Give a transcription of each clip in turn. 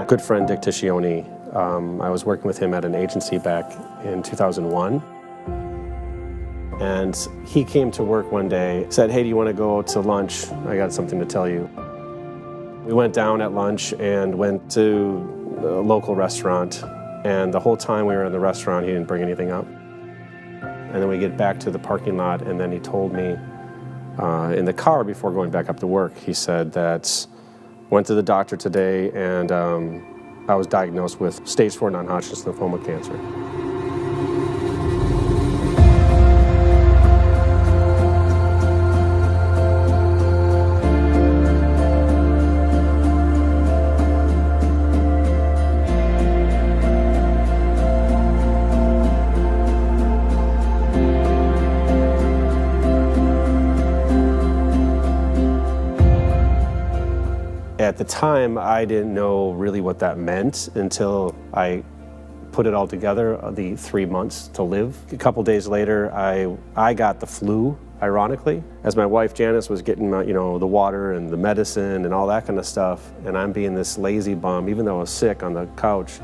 good friend Dick Tiscioni. I was working with him at an agency back in 2001. And he came to work one day, said, "Hey, do you want to go to lunch? I got something to tell you." We went down at lunch and went to a local restaurant. And the whole time we were in the restaurant, he didn't bring anything up. And then we get back to the parking lot, and then he told me in the car before going back up to work, he said that went to the doctor today, and I was diagnosed with stage 4 non-Hodgkin's lymphoma cancer. At the time, I didn't know really what that meant until I put it all together, the 3 months to live. A couple days later, I got the flu, ironically, as my wife Janice was getting the water and the medicine and all that kind of stuff, and I'm being this lazy bum, even though I was sick on the couch.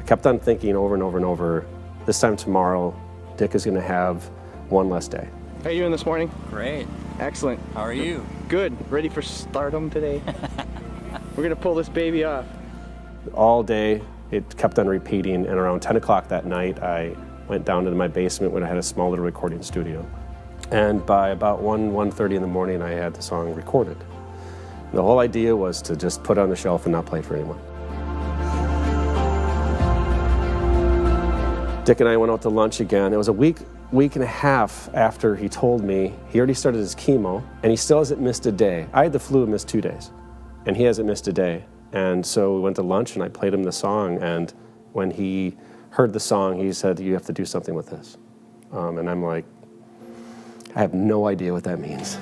I kept on thinking over and over and over, this time tomorrow, Dick is gonna have one less day. How are you doing this morning? Great. Excellent. How are you? Good. Ready for stardom today? We're gonna pull this baby off. All day, it kept on repeating, and around 10 o'clock that night, I went down into my basement when I had a small little recording studio. And by about 1:30 in the morning, I had the song recorded. The whole idea was to just put it on the shelf and not play it for anyone. Dick and I went out to lunch again. It was a week and a half after he told me he already started his chemo, and he still hasn't missed a day. I had the flu and missed 2 days. And he hasn't missed a day. And so we went to lunch and I played him the song, and when he heard the song, he said, "You have to do something with this." And I'm like, I have no idea what that means.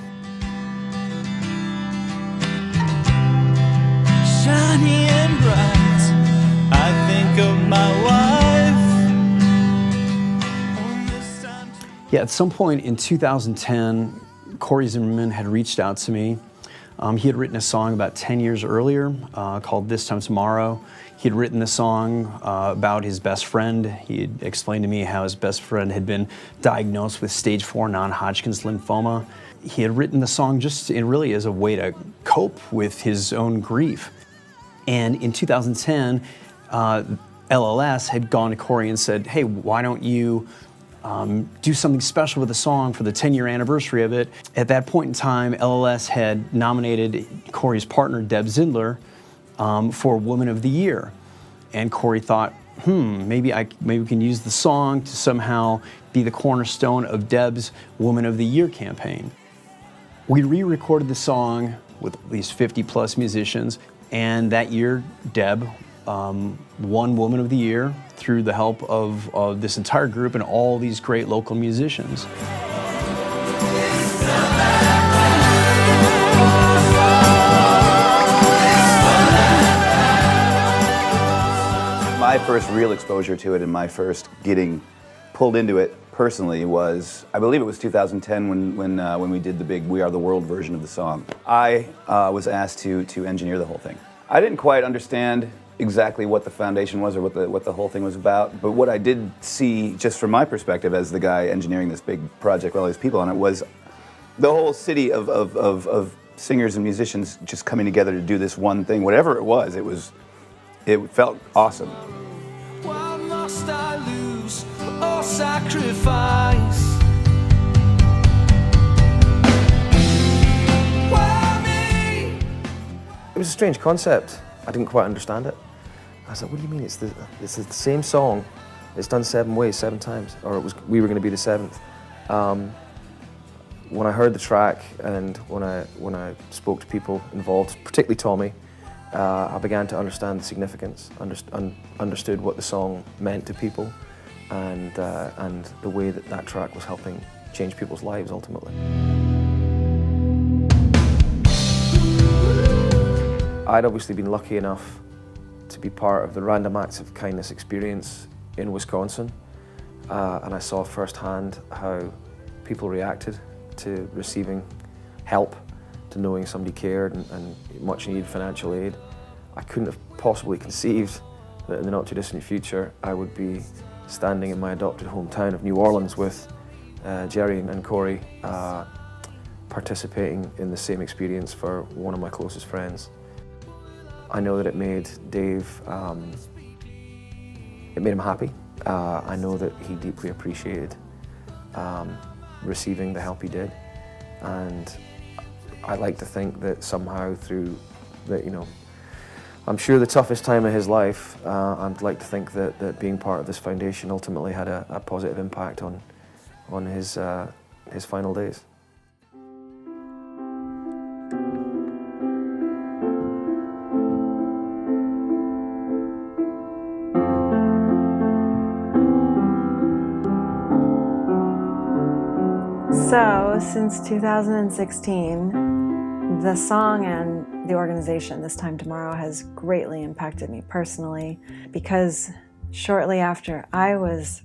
Shiny and bright, I think of my wife. Yeah, at some point in 2010, Cory Zimmermann had reached out to me. He had written a song about 10 years earlier called This Time Tomorrow. He had written the song about his best friend. He had explained to me how his best friend had been diagnosed with stage 4 non-Hodgkin's lymphoma. He had written the song just really as a way to cope with his own grief. And in 2010, LLS had gone to Cory and said, "Hey, why don't you do something special with the song for the 10-year anniversary of it?" At that point in time, LLS had nominated Cory's partner, Deb Zindler, for Woman of the Year. And Cory thought, maybe we can use the song to somehow be the cornerstone of Deb's Woman of the Year campaign. We re-recorded the song with at least 50+ musicians, and that year, Deb won Woman of the Year through the help of this entire group and all these great local musicians. My first real exposure to it and my first getting pulled into it personally was, I believe it was 2010 when we did the big We Are the World version of the song. I was asked to engineer the whole thing. I didn't quite understand exactly what the foundation was or what the whole thing was about, but what I did see, just from my perspective as the guy engineering this big project with all these people on it, was the whole city of singers and musicians just coming together to do this one thing. Whatever it was, it felt awesome. Why must I lose or sacrifice? Why me? It was a strange concept. I didn't quite understand it. I was like, what do you mean? It's the same song. It's done 7 ways, 7 times. Or we were going to be the 7th. When I heard the track and when I spoke to people involved, particularly Tommy, I began to understand the significance, understood what the song meant to people, and the way that track was helping change people's lives ultimately. I'd obviously been lucky enough to be part of the Random Acts of Kindness experience in Wisconsin, and I saw firsthand how people reacted to receiving help, to knowing somebody cared and much needed financial aid. I couldn't have possibly conceived that in the not too distant future I would be standing in my adopted hometown of New Orleans with Jerry and Cory participating in the same experience for one of my closest friends. I know that it made Dave, it made him happy. I know that he deeply appreciated receiving the help he did, and I like to think that somehow through the, I'm sure the toughest time of his life, I'd like to think that being part of this foundation ultimately had a positive impact on his final days. So, since 2016, the song and the organization, This Time Tomorrow, has greatly impacted me personally, because shortly after I was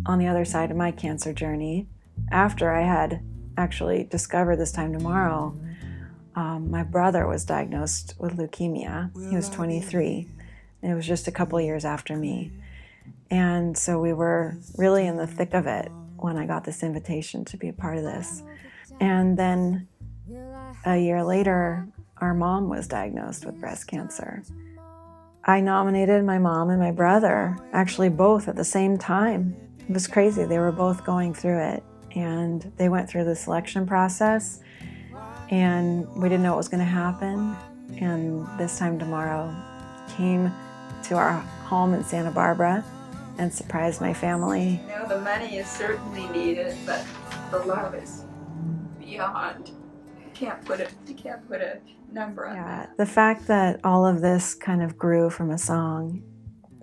on the other side of my cancer journey, after I had actually discovered This Time Tomorrow, my brother was diagnosed with leukemia. He was 23. It was just a couple years after me. And so we were really in the thick of it when I got this invitation to be a part of this. And then a year later, our mom was diagnosed with breast cancer. I nominated my mom and my brother, actually both at the same time. It was crazy. They were both going through it, and they went through the selection process, and we didn't know what was going to happen. And This Time Tomorrow came to our home in Santa Barbara and surprised my family. The money is certainly needed, but the love is beyond. You can't put a number on that. The fact that all of this kind of grew from a song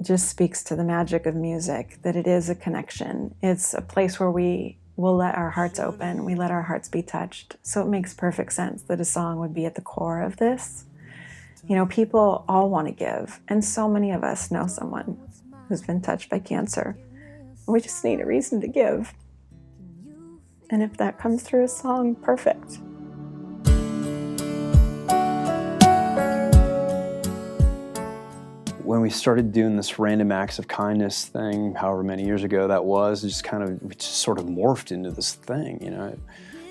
just speaks to the magic of music, that it is a connection. It's a place where we will let our hearts open, we let our hearts be touched. So it makes perfect sense that a song would be at the core of this. People all want to give, and so many of us know someone who's been touched by cancer. We just need a reason to give. And if that comes through a song, perfect. When we started doing this random acts of kindness thing, however many years ago that was, it just sort of morphed into this thing,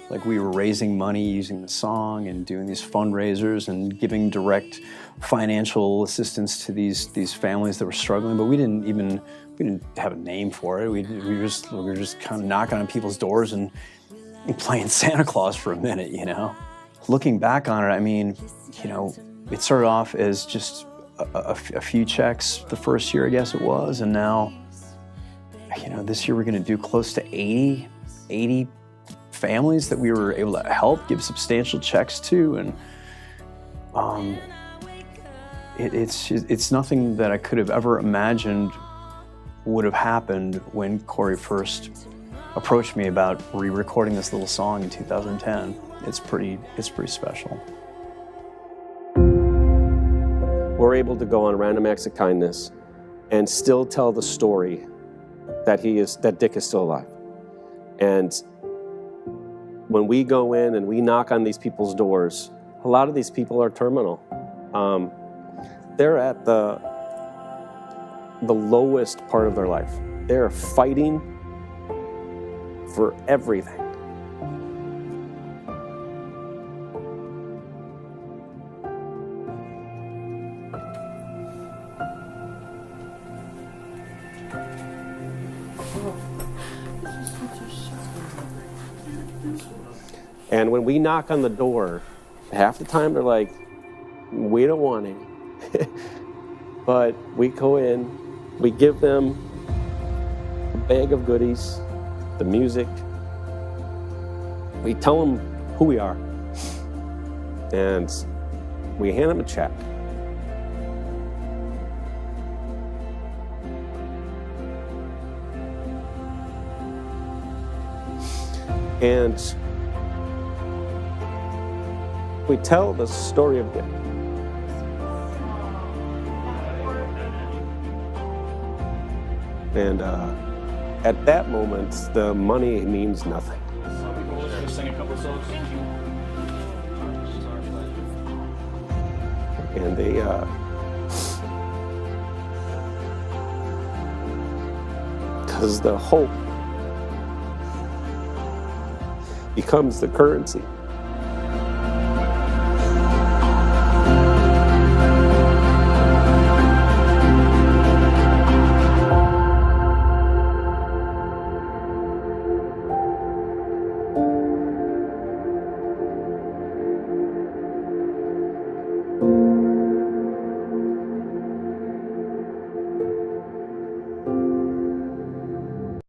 Like we were raising money using the song and doing these fundraisers and giving direct financial assistance to these families that were struggling, but we didn't have a name for it. We were just kind of knocking on people's doors and playing Santa Claus for a minute, Looking back on it, it started off as just a few checks the first year, I guess it was, and now, this year we're going to do close to 80 families that we were able to help, give substantial checks to, and it's nothing that I could have ever imagined would have happened when Cory first approached me about re-recording this little song in 2010. It's pretty special. We're able to go on random acts of kindness and still tell the story that Dick is still alive. And when we go in and we knock on these people's doors, a lot of these people are terminal. They're at the lowest part of their life. They're fighting for everything. And when we knock on the door, half the time they're like, we don't want any. But we go in, we give them a bag of goodies, the music. We tell them who we are. And we hand them a check. And we tell the story of Dick. And at that moment, the money means nothing. And because the hope becomes the currency.